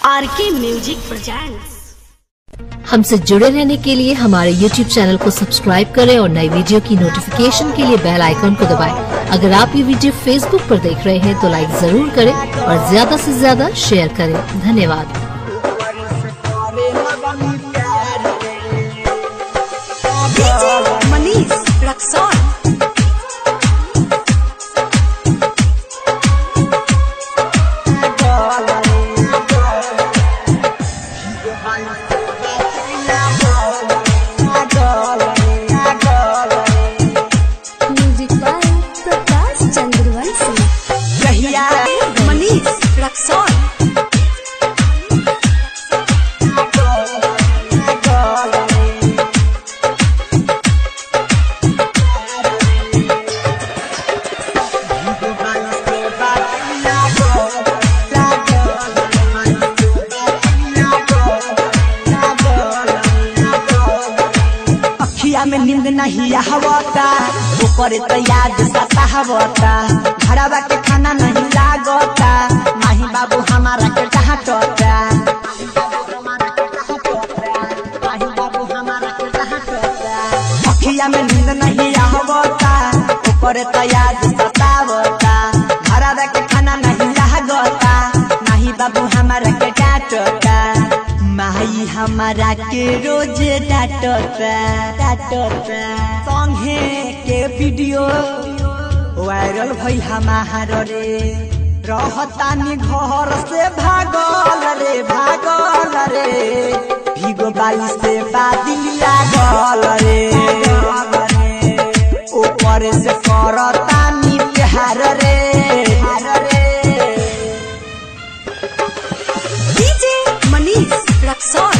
RK music presents. हमसे जुड़े रहने के लिए हमारे YouTube चैनल को सब्सक्राइब करें और नई वीडियो की नोटिफिकेशन के लिए बेल आइकन को दबाएं। अगर आप ये वीडियो Facebook पर देख रहे हैं तो लाइक जरूर करें और ज्यादा से ज्यादा शेयर करें। धन्यवाद। मनीष रक्सौल। मनीष रक्सौल। में नींद नहीं आवता ऊपर तो याद सतावता घरवा के खाना नहीं लागता माही बाबू हमारा के डांटता अखिया में नींद नहीं आवता ऊपर तो याद सतावता घरवा के खाना नहीं लागता माही बाबू हमारा के डांटता माई हमारा के रोज डांटता संगे के वीडियो वायरल भई हमार रे रहतानी घर से भागल रे भीगो बाली से बादल लागल रे ऊपर से करतानी प्यार रे डीजे मनीष रक्सौल।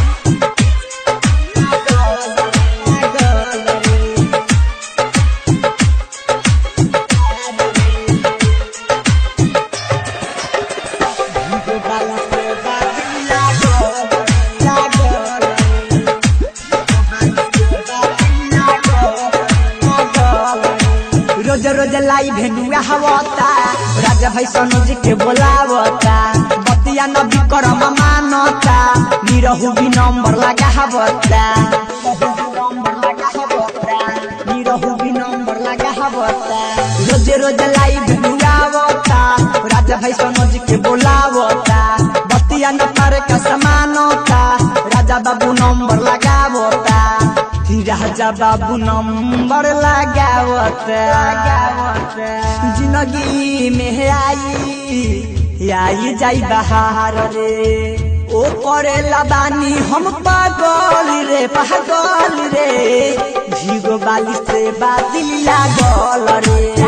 रोज रोज लाई भेनुआ हवता राजा भाई सनोज के बोलावता बतिया न विक्रम मानता निरहु भी नंबर लगा हवता रोज रोज लाई भेनुआ हवता राजा भाई सनोज के बोलावता बतिया न पारे का समानता राजा बाबू नंबर लगावता राजा बाबू नंबर लगावता जिंदगी में आई जाई बहार रे ओ करे लबानी हम पागल रे भीगो बाली से बादल लागल रे।